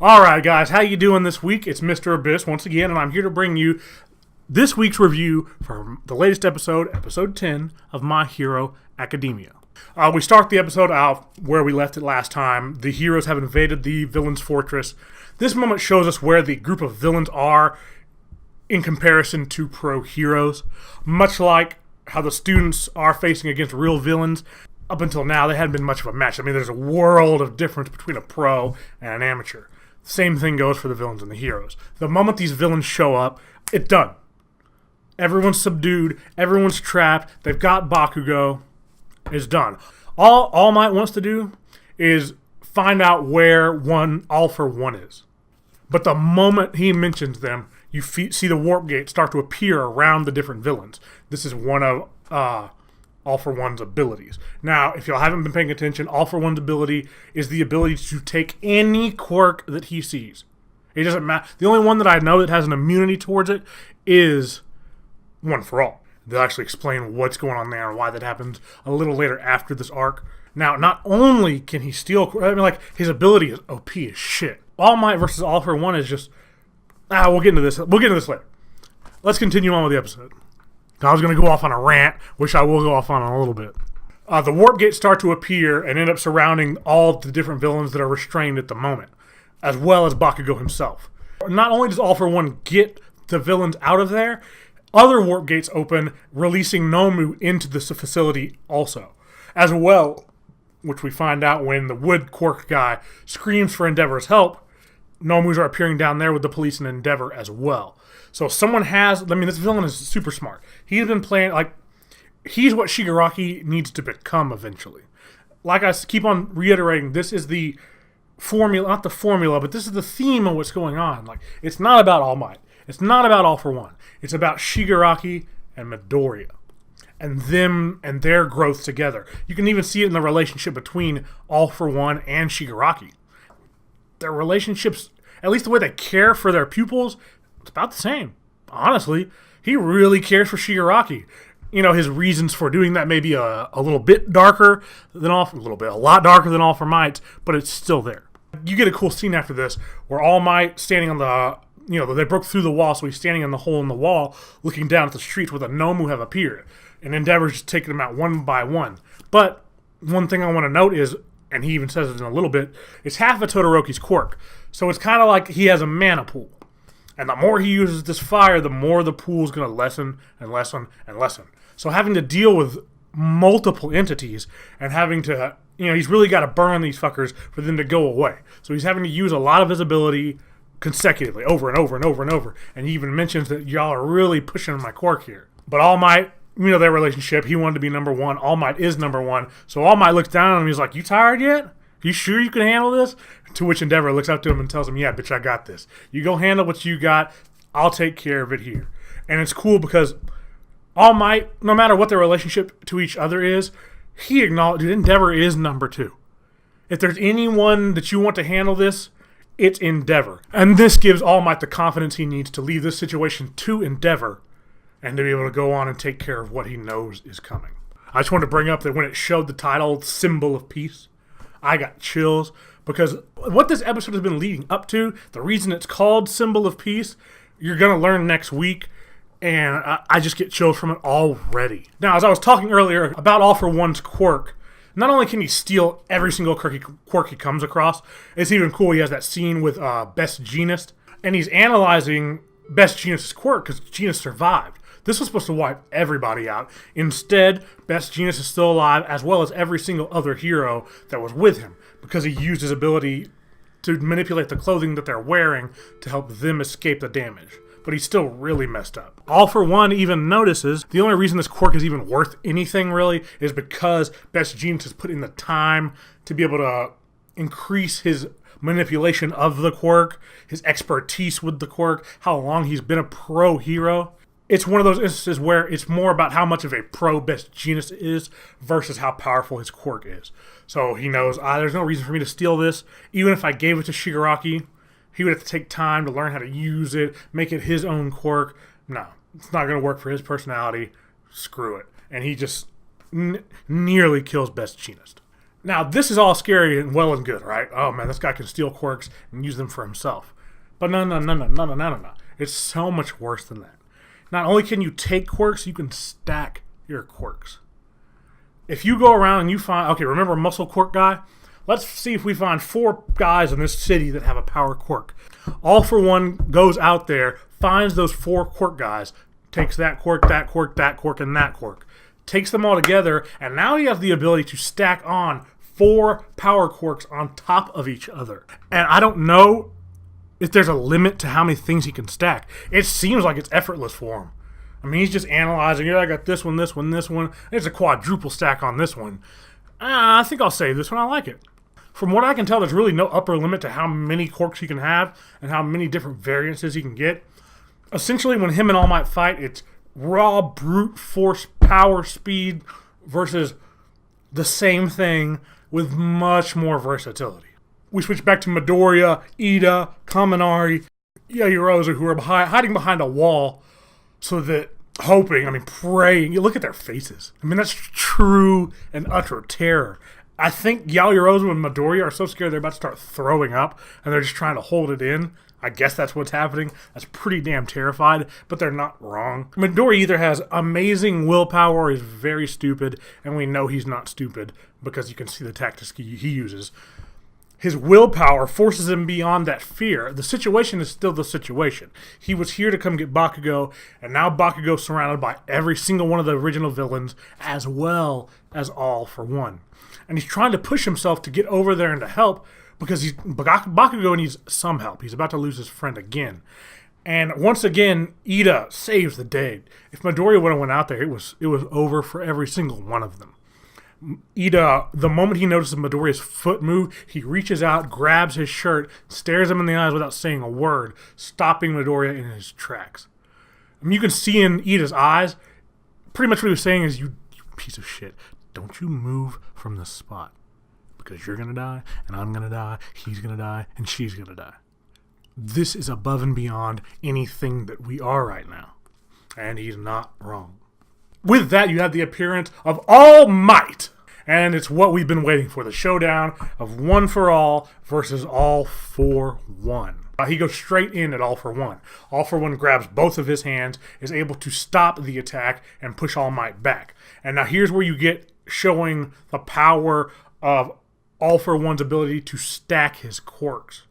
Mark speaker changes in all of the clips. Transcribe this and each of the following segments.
Speaker 1: Alright guys, how you doing this week? It's Mr. Abyss once again, and I'm here to bring you this week's review for the latest episode, episode 10 of My Hero Academia. We start the episode out where we left it last time. The heroes have invaded the villain's fortress. This moment shows us where the group of villains are in comparison to pro heroes. Much like how the students are facing against real villains, up until now they hadn't been much of a match. I mean, there's a world of difference between a pro and an amateur. Same thing goes for the villains and the heroes. The moment these villains show up, it's done. Everyone's subdued. Everyone's trapped. They've got Bakugo. It's done. All Might wants to do is find out where All for One is. But the moment he mentions them, you see the warp gate start to appear around the different villains. This is one of All for One's abilities. Now, if y'all haven't been paying attention, All for One's ability is the ability to take any quirk that he sees. It doesn't matter. The only one that I know that has an immunity towards it is One for All. They'll actually explain what's going on there and why that happens a little later after this arc. Now, not only can he steal, his ability is OP as shit. All Might versus All for One is just, we'll get into this. We'll get into this later. Let's continue on with the episode. I was going to go off on a rant, which I will go off on in a little bit. The warp gates start to appear and end up surrounding all the different villains that are restrained at the moment, as well as Bakugo himself. Not only does All for One get the villains out of there, other warp gates open, releasing Nomu into the facility also. As well, which we find out when the wood quirk guy screams for Endeavor's help, Nomus are appearing down there with the police and Endeavor as well. So someone this villain is super smart. He's been playing, he's what Shigaraki needs to become eventually. Like I keep on reiterating, this is the formula, not the formula, but this is the theme of what's going on. It's not about All Might. It's not about All for One. It's about Shigaraki and Midoriya. And them and their growth together. You can even see it in the relationship between All for One and Shigaraki. Their relationships, at least the way they care for their pupils, it's about the same. Honestly, he really cares for Shigaraki. You know, his reasons for doing that may be a little bit darker than a lot darker than All for Might, but it's still there. You get a cool scene after this where All Might standing on they broke through the wall, so he's standing in the hole in the wall looking down at the streets where the Nomu have appeared. And Endeavor's just taking them out one by one. But one thing I want to note is, and he even says it in a little bit, it's half of Todoroki's quirk. So it's kind of like he has a mana pool. And the more he uses this fire, the more the pool's going to lessen and lessen and lessen. So having to deal with multiple entities and having to, he's really got to burn these fuckers for them to go away. So he's having to use a lot of his ability consecutively, over and over and over and over. And he even mentions that y'all are really pushing my quirk here. But All Might, their relationship, he wanted to be number one. All Might is number one. So All Might looks down on him, he's like, you tired yet? You sure you can handle this? To which Endeavor looks up to him and tells him, yeah, bitch, I got this. You go handle what you got. I'll take care of it here. And it's cool because All Might, no matter what their relationship to each other is, he acknowledged Endeavor is number two. If there's anyone that you want to handle this, it's Endeavor. And this gives All Might the confidence he needs to leave this situation to Endeavor and to be able to go on and take care of what he knows is coming. I just wanted to bring up that when it showed the title, Symbol of Peace, I got chills because what this episode has been leading up to, the reason it's called Symbol of Peace, you're going to learn next week, and I just get chills from it already. Now, as I was talking earlier about All for One's quirk, not only can he steal every single quirk he comes across, it's even cool he has that scene with Best Jeanist, and he's analyzing Best Jeanist's quirk because Jeanist survived. This was supposed to wipe everybody out. Instead, Best Jeanist is still alive, as well as every single other hero that was with him, because he used his ability to manipulate the clothing that they're wearing to help them escape the damage. But he's still really messed up. All for One even notices the only reason this quirk is even worth anything, really, is because Best Jeanist has put in the time to be able to increase his manipulation of the quirk, his expertise with the quirk, how long he's been a pro hero. It's one of those instances where it's more about how much of a pro Best Jeanist is versus how powerful his quirk is. So he knows, there's no reason for me to steal this. Even if I gave it to Shigaraki, he would have to take time to learn how to use it, make it his own quirk. No, it's not going to work for his personality. Screw it. And he just nearly kills Best Jeanist. Now, this is all scary and well and good, right? Oh man, this guy can steal quirks and use them for himself. But no. It's so much worse than that. Not only can you take quirks, you can stack your quirks. If you go around and you find, okay, remember Muscle Quirk guy? Let's see if we find 4 guys in this city that have a power quirk. All for One goes out there, finds those 4 quirk guys, takes that quirk, and that quirk. Takes them all together, and now he has the ability to stack on 4 power quirks on top of each other. And I don't know if there's a limit to how many things he can stack. It seems like it's effortless for him. I mean, he's just analyzing, I got this one. There's a quadruple stack on this one. I think I'll save this one. I like it. From what I can tell, there's really no upper limit to how many quirks he can have and how many different variances he can get. Essentially, when him and All Might fight, it's raw brute force power speed versus the same thing with much more versatility. We switch back to Midoriya, Iida, Kaminari, Yaoyorozu, who are hiding behind a wall so that praying. You look at their faces. I mean, that's true and utter terror. I think Yaoyorozu and Midoriya are so scared they're about to start throwing up, and they're just trying to hold it in. I guess that's what's happening. That's pretty damn terrified, but they're not wrong. Midoriya either has amazing willpower or is very stupid, and we know he's not stupid because you can see the tactics he uses. His willpower forces him beyond that fear. The situation is still the situation. He was here to come get Bakugo, and now Bakugo's surrounded by every single one of the original villains, as well as All for One. And he's trying to push himself to get over there and to help, because Bakugo needs some help. He's about to lose his friend again. And once again, Iida saves the day. If Midoriya would have went out there, it was over for every single one of them. Iida, the moment he notices Midoriya's foot move, he reaches out, grabs his shirt, stares him in the eyes without saying a word, stopping Midoriya in his tracks. I mean, you can see in Iida's eyes, pretty much what he was saying is, you piece of shit, don't you move from this spot. Because you're going to die, and I'm going to die, he's going to die, and she's going to die. This is above and beyond anything that we are right now. And he's not wrong. With that, you have the appearance of All Might. And it's what we've been waiting for. The showdown of One for All versus All for One. He goes straight in at All for One. All for One grabs both of his hands, is able to stop the attack, and push All Might back. And now here's where you get showing the power of All for One's ability to stack his quirks.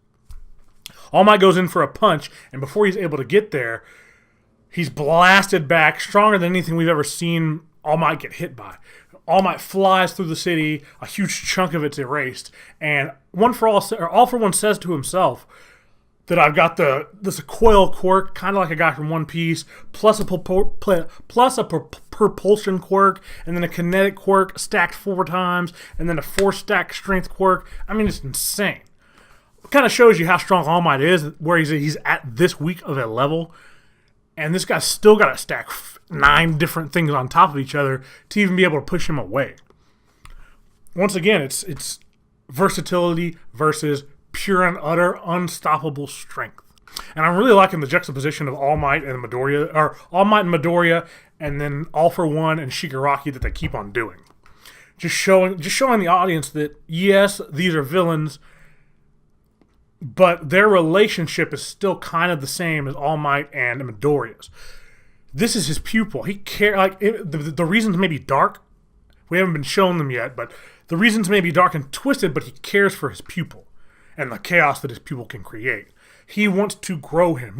Speaker 1: All Might goes in for a punch, and before he's able to get there, he's blasted back, stronger than anything we've ever seen All Might get hit by. All Might flies through the city, a huge chunk of it's erased, and All for One says to himself that I've got this coil quirk, kind of like a guy from One Piece, plus a propulsion quirk, and then a kinetic quirk stacked 4 times, and then a 4-stack strength quirk. I mean, it's insane. It kind of shows you how strong All Might is, where he's at this weak of a level. And this guy's still got to stack 9 different things on top of each other to even be able to push him away. Once again, it's versatility versus pure and utter unstoppable strength. And I'm really liking the juxtaposition of All Might and Midoriya, or All Might and Midoriya, and then All for One and Shigaraki that they keep on doing. Just showing the audience that yes, these are villains, but their relationship is still kind of the same as All Might and Midoriya's. This is his pupil. He the reasons may be dark. We haven't been shown them yet, but the reasons may be dark and twisted, but he cares for his pupil and the chaos that his pupil can create. He wants to grow him.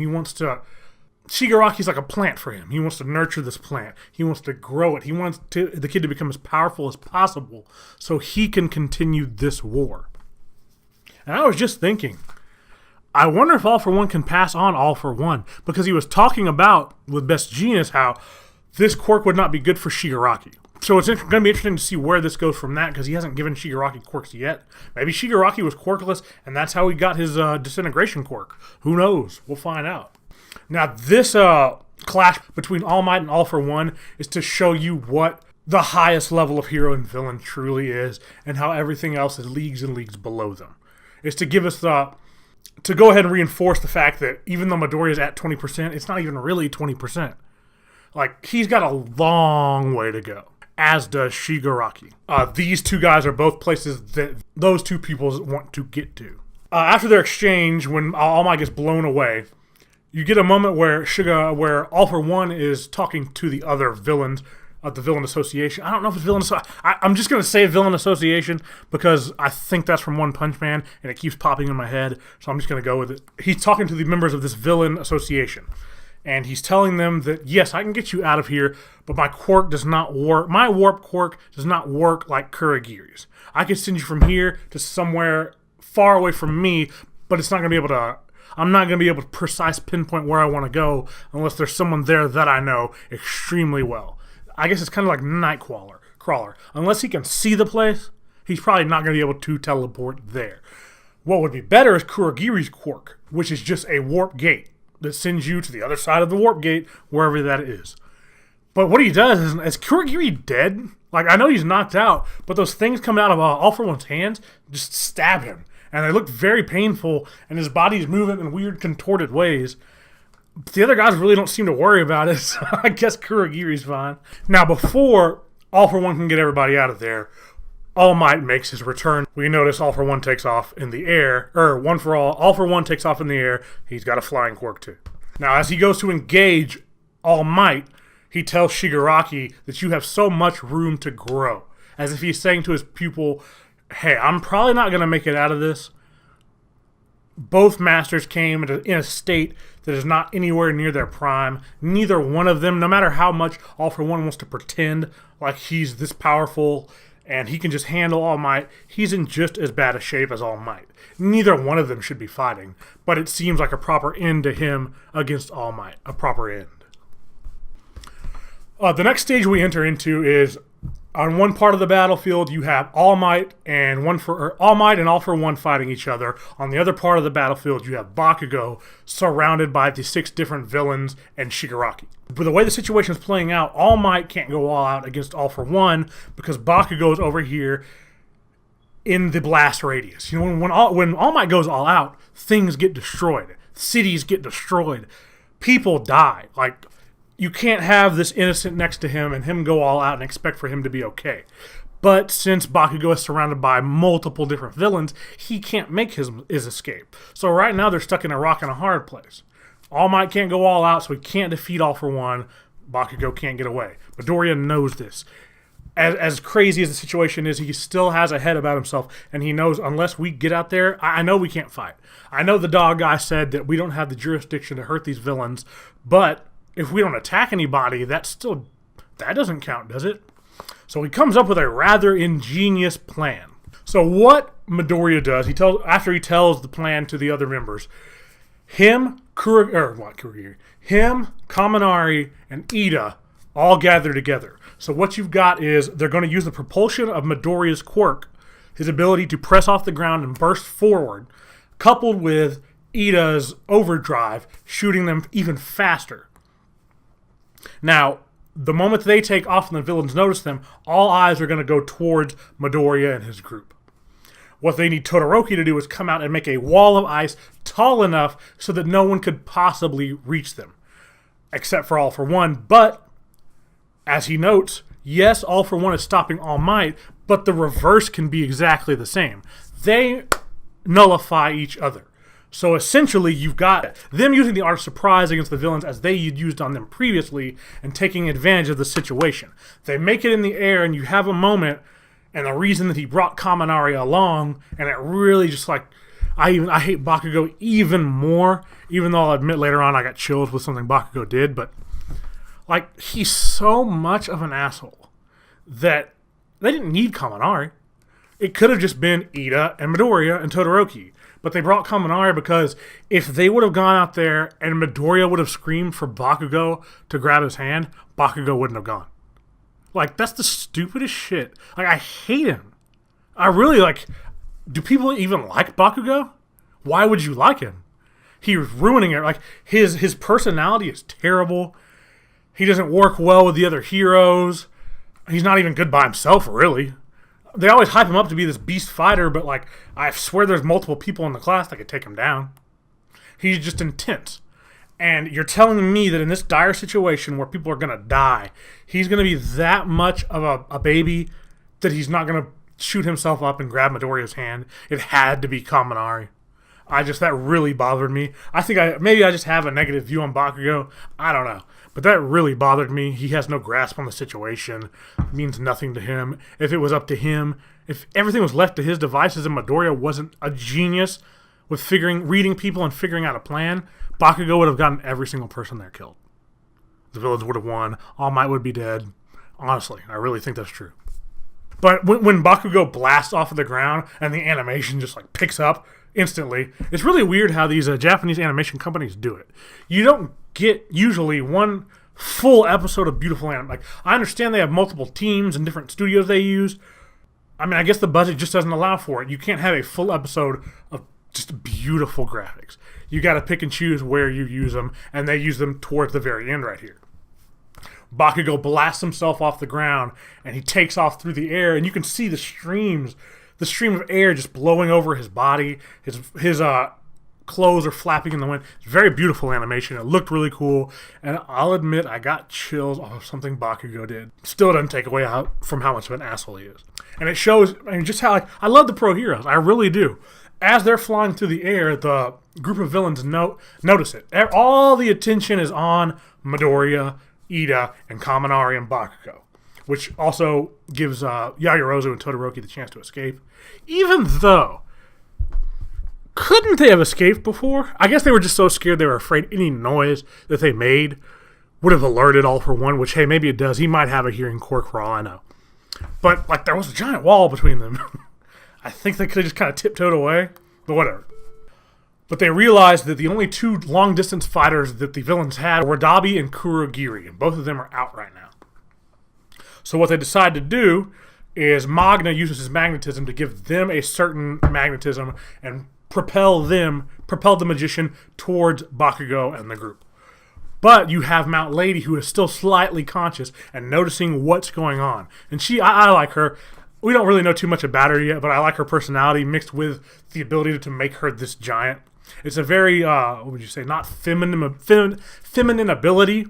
Speaker 1: Shigaraki's like a plant for him. He wants to nurture this plant. He wants to grow it. He wants the kid to become as powerful as possible so he can continue this war. And I was just thinking, I wonder if All for One can pass on All for One, because he was talking about, with Best Genius, how this quirk would not be good for Shigaraki. So it's going to be interesting to see where this goes from that, because he hasn't given Shigaraki quirks yet. Maybe Shigaraki was quirkless, and that's how he got his disintegration quirk. Who knows? We'll find out. Now, this clash between All Might and All for One is to show you what the highest level of hero and villain truly is, and how everything else is leagues and leagues below them. It's to give us to go ahead and reinforce the fact that even though Midoriya is at 20%, it's not even really 20%. Like, he's got a long way to go. as does Shigaraki. These two guys are both places that those two people want to get to. After their exchange, when All Might gets blown away, you get a moment where All For One is talking to the other villains of the Villain Association. I don't know if it's I'm just going to say Villain Association because I think that's from One Punch Man, and it keeps popping in my head, so I'm just going to go with it. He's talking to the members of this Villain Association, and he's telling them that, yes, I can get you out of here, but my quirk does not work. My warp quirk does not work like Kurogiri's. I can send you from here to somewhere far away from me, but it's not going to be able to... I'm not going to be able to precise pinpoint where I want to go unless there's someone there that I know extremely well. I guess it's kind of like Nightcrawler. Unless he can see the place, he's probably not going to be able to teleport there. What would be better is Kurogiri's quirk, which is just a warp gate that sends you to the other side of the warp gate, wherever that is. But what he does is Kurogiri dead? Like, I know he's knocked out, but those things coming out of All For One's hands just stab him. And they look very painful, and his body's moving in weird, contorted ways. But the other guys really don't seem to worry about it, so I guess Kurogiri's fine. Now, before All For One can get everybody out of there, All Might makes his return. We notice All For One takes off in the air, All For One takes off in the air. He's got a flying quirk, too. Now, as he goes to engage All Might, he tells Shigaraki that you have so much room to grow, as if he's saying to his pupil, hey, I'm probably not going to make it out of this. Both masters came in a state that is not anywhere near their prime. Neither one of them, no matter how much All For One wants to pretend like he's this powerful and he can just handle All Might, he's in just as bad a shape as All Might. Neither one of them should be fighting, but it seems like a proper end to him against All Might. A proper end. The next stage we enter into is on one part of the battlefield, you have All Might and All For One fighting each other. On the other part of the battlefield, you have Bakugo surrounded by the 6 different villains and Shigaraki. But the way the situation is playing out, All Might can't go all out against All For One because Bakugo is over here in the blast radius. You know, when All Might goes all out, things get destroyed. Cities get destroyed. People die. Like, you can't have this innocent next to him and him go all out and expect for him to be okay. But since Bakugo is surrounded by multiple different villains, he can't make his escape. So right now they're stuck in a rock and a hard place. All Might can't go all out, so he can't defeat All For One. Bakugo can't get away. Midoriya knows this. As crazy as the situation is, he still has a head about himself, and he knows unless we get out there, I know we can't fight. I know the dog guy said that we don't have the jurisdiction to hurt these villains, but if we don't attack anybody, that doesn't count, does it? So he comes up with a rather ingenious plan. So what Midoriya does, after he tells the plan to the other members, Kaminari, and Ida all gather together. So what you've got is they're going to use the propulsion of Midoriya's quirk, his ability to press off the ground and burst forward, coupled with Ida's overdrive, shooting them even faster. Now, the moment they take off and the villains notice them, all eyes are going to go towards Midoriya and his group. What they need Todoroki to do is come out and make a wall of ice tall enough so that no one could possibly reach them, except for All For One. But, as he notes, yes, All For One is stopping All Might, but the reverse can be exactly the same. They nullify each other. So essentially, you've got them using the art of surprise against the villains as they had used on them previously and taking advantage of the situation. They make it in the air and you have a moment, and the reason that he brought Kaminari along, and it really just like, I hate Bakugo even more, even though I'll admit later on I got chills with something Bakugo did, but like, he's so much of an asshole that they didn't need Kaminari. It could have just been Ida and Midoriya and Todoroki. But they brought Kaminari because if they would have gone out there and Midoriya would have screamed for Bakugo to grab his hand, Bakugo wouldn't have gone. Like, that's the stupidest shit. Like, I hate him. I really, do people even like Bakugo? Why would you like him? He's ruining it. Like, his personality is terrible. He doesn't work well with the other heroes. He's not even good by himself, really. They always hype him up to be this beast fighter, but, I swear there's multiple people in the class that could take him down. He's just intense. And you're telling me that in this dire situation where people are going to die, he's going to be that much of a baby that he's not going to shoot himself up and grab Midoriya's hand. It had to be Kaminari. That really bothered me. I think maybe I just have a negative view on Bakugo. I don't know. But that really bothered me. He has no grasp on the situation. It means nothing to him. If it was up to him, if everything was left to his devices and Midoriya wasn't a genius with reading people and figuring out a plan, Bakugo would have gotten every single person there killed. The villains would have won. All Might would be dead. Honestly, I really think that's true. But when Bakugo blasts off of the ground and the animation just like picks up instantly, it's really weird how these Japanese animation companies do it. You don't get usually one full episode of beautiful anime. Like, I understand they have multiple teams and different studios they use. I mean, I guess the budget just doesn't allow for it. You can't have a full episode of just beautiful graphics. You got to pick and choose where you use them, and they use them towards the very end right here. Bakugo blasts himself off the ground, and he takes off through the air, and you can see the stream of air just blowing over his body. His clothes are flapping in the wind. It's very beautiful animation. It looked really cool, and I'll admit I got chills off of something Bakugo did. Still doesn't take away from how much of an asshole he is. And it shows, just how I love the pro heroes. I really do. As they're flying through the air, the group of villains notice it. All the attention is on Midoriya, Ida, and Kaminari and Bakugo, which also gives Yaoyorozu and Todoroki the chance to escape. Even though, couldn't they have escaped before? I guess they were just so scared they were afraid any noise that they made would have alerted All For One, which, hey, maybe it does. He might have a hearing core for all I know. But, like, there was a giant wall between them. I think they could have just kind of tiptoed away, but whatever. But they realized that the only two long-distance fighters that the villains had were Dabi and Kurogiri, and both of them are out right now. So what they decide to do is Magna uses his magnetism to give them a certain magnetism and propel the magician towards Bakugo and the group. But you have Mount Lady, who is still slightly conscious and noticing what's going on. And I like her. We don't really know too much about her yet, but I like her personality mixed with the ability to make her this giant. It's a very, what would you say, not feminine ability,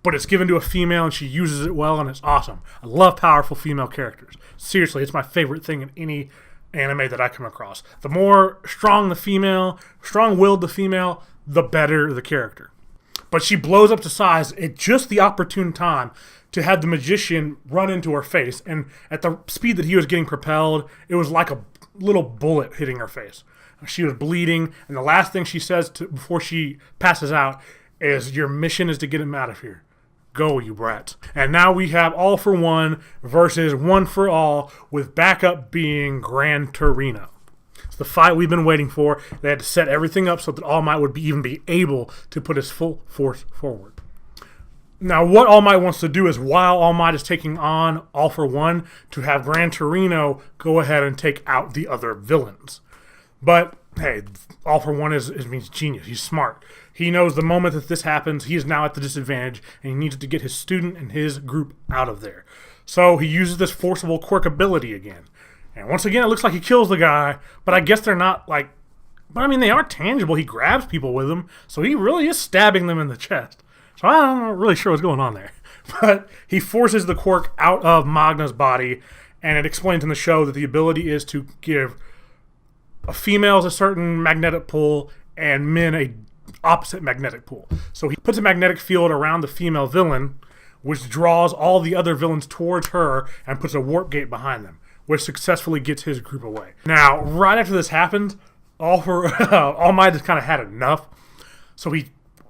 Speaker 1: but it's given to a female and she uses it well and it's awesome. I love powerful female characters. Seriously, it's my favorite thing in any anime that I come across. The more strong-willed the female, the better the character. But she blows up to size at just the opportune time to have the magician run into her face. And at the speed that he was getting propelled, it was like a little bullet hitting her face. She was bleeding, and the last thing she says before she passes out is, "Your mission is to get him out of here. Go, you brats." And now we have All For One versus One For All, with backup being Gran Torino. It's the fight we've been waiting for. They had to set everything up so that All Might would even be able to put his full force forward. Now, what All Might wants to do is, while All Might is taking on All For One, to have Gran Torino go ahead and take out the other villains. But, hey, All For One means genius. He's smart. He knows the moment that this happens, he is now at the disadvantage, and he needs to get his student and his group out of there. So he uses this forcible quirk ability again. And once again, it looks like he kills the guy, but I guess they're not like... But I mean, they are tangible. He grabs people with them, so he really is stabbing them in the chest. So I'm not really sure what's going on there. But he forces the quirk out of Magna's body, and it explains in the show that the ability is to give females a certain magnetic pull and men a opposite magnetic pull. So he puts a magnetic field around the female villain, which draws all the other villains towards her and puts a warp gate behind them, which successfully gets his group away. Now, right after this happens, All Might has kind of had enough. So he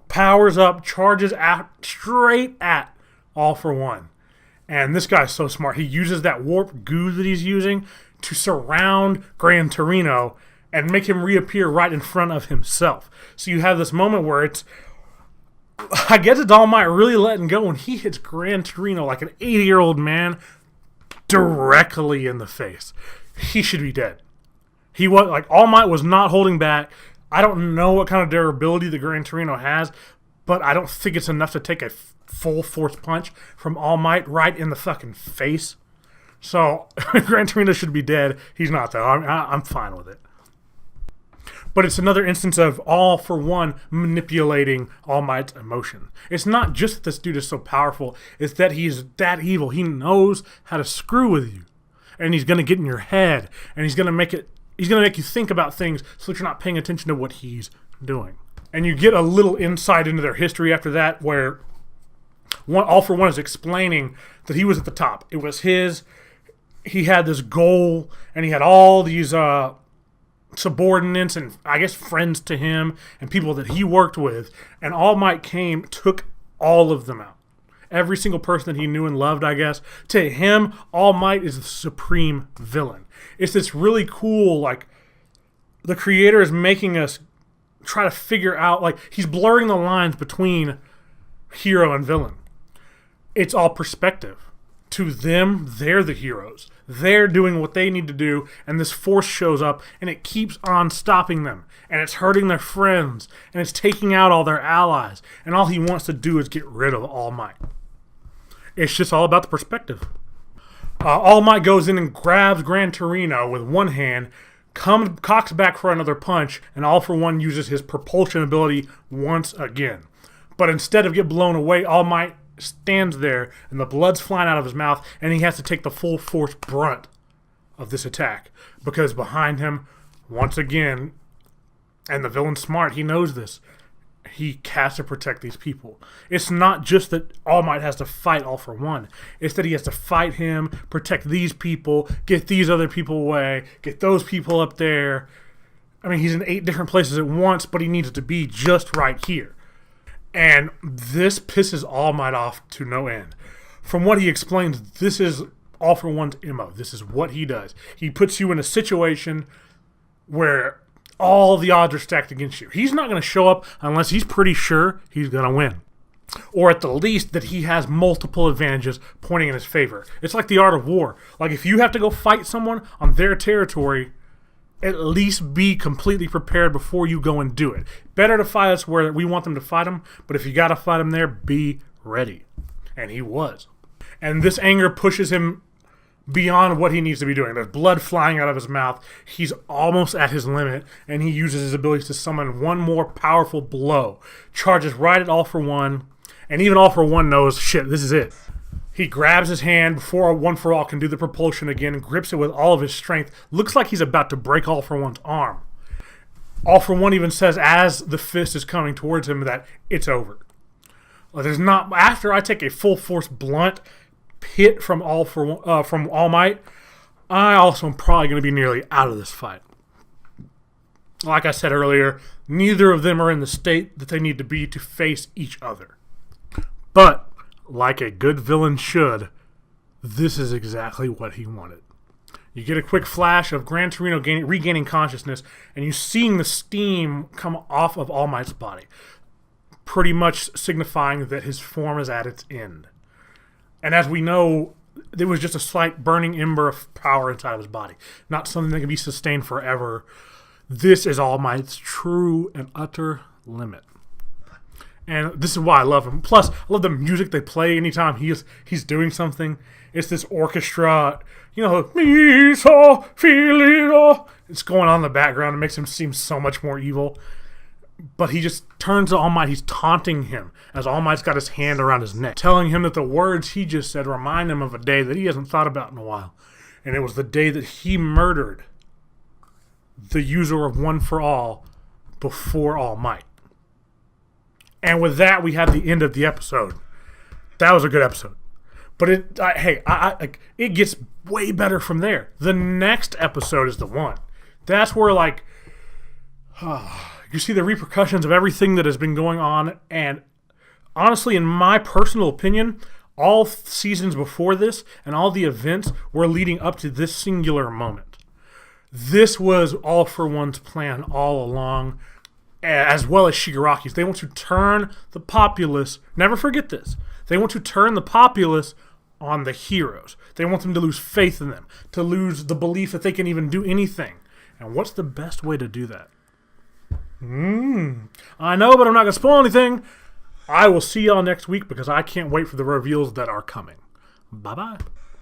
Speaker 1: powers up, charges out straight at All For One. And this guy's so smart. He uses that warp goo that he's using to surround Gran Torino and make him reappear right in front of himself. So you have this moment where I guess it's All Might really letting go, and he hits Gran Torino like an 80-year-old man directly in the face. He should be dead. All Might was not holding back. I don't know what kind of durability the Gran Torino has, but I don't think it's enough to take a full force punch from All Might right in the fucking face. So Gran Torino should be dead. He's not, though. I'm fine with it. But it's another instance of All for One manipulating All Might's emotion. It's not just that this dude is so powerful, it's that he's that evil. He knows how to screw with you. And he's going to get in your head, and he's going to make you think about things so that you're not paying attention to what he's doing. And you get a little insight into their history after that, where All for One is explaining that he was at the top. It was his. He had this goal, and he had all these subordinates and, I guess, friends to him and people that he worked with. And All Might came, took all of them out. Every single person that he knew and loved, I guess. To him, All Might is the supreme villain. It's this really cool, like, the creator is making us try to figure out, like, he's blurring the lines between hero and villain. It's all perspective. To them, they're the heroes. They're doing what they need to do, and this force shows up, and it keeps on stopping them. And it's hurting their friends, and it's taking out all their allies. And all he wants to do is get rid of All Might. It's just all about the perspective. All Might goes in and grabs Gran Torino with one hand, cocks back for another punch, and All for One uses his propulsion ability once again. But instead of get blown away, All Might stands there, and the blood's flying out of his mouth, and he has to take the full force brunt of this attack. Because behind him, once again, and the villain's smart, he knows this, he has to protect these people. It's not just that All Might has to fight All for One. It's that he has to fight him, protect these people, get these other people away, get those people up there. I mean, he's in 8 different places at once, but he needs to be just right here. And this pisses All Might off to no end. From what he explains, this is All for One's MO. This is what he does. He puts you in a situation where all the odds are stacked against you. He's not going to show up unless he's pretty sure he's going to win. Or at the least that he has multiple advantages pointing in his favor. It's like the art of war. Like if you have to go fight someone on their territory, at least be completely prepared before you go and do it. Better to fight us where we want them to fight them, but if you got to fight them there, be ready. And he was. And this anger pushes him beyond what he needs to be doing. There's blood flying out of his mouth. He's almost at his limit, and he uses his abilities to summon one more powerful blow. Charges right at All for One, and even All for One knows, shit, this is it. He grabs his hand before One for All can do the propulsion again, grips it with all of his strength. Looks like he's about to break All for One's arm. All for One even says, as the fist is coming towards him, that it's over. There's not. After I take a full force blunt hit from from All Might, I also am probably going to be nearly out of this fight. Like I said earlier, neither of them are in the state that they need to be to face each other. But like a good villain should, this is exactly what he wanted. You get a quick flash of Gran Torino regaining consciousness, and you seeing the steam come off of All Might's body, pretty much signifying that his form is at its end. And as we know, there was just a slight burning ember of power inside of his body, not something that can be sustained forever. This is All Might's true and utter limit. And this is why I love him. Plus, I love the music they play anytime he's doing something. It's this orchestra, me so feel. It's going on in the background. It makes him seem so much more evil. But he just turns to All Might. He's taunting him as All Might's got his hand around his neck, telling him that the words he just said remind him of a day that he hasn't thought about in a while. And it was the day that he murdered the user of One for All before All Might. And with that, we had the end of the episode. That was a good episode. But it gets way better from there. The next episode is the one. That's where, you see the repercussions of everything that has been going on. And honestly, in my personal opinion, all seasons before this and all the events were leading up to this singular moment. This was All for One's plan all along, as well as Shigaraki's. They want to turn the populace, never forget this, they want to turn the populace on the heroes. They want them to lose faith in them, to lose the belief that they can even do anything. And what's the best way to do that? I know, but I'm not going to spoil anything. I will see y'all next week because I can't wait for the reveals that are coming. Bye-bye.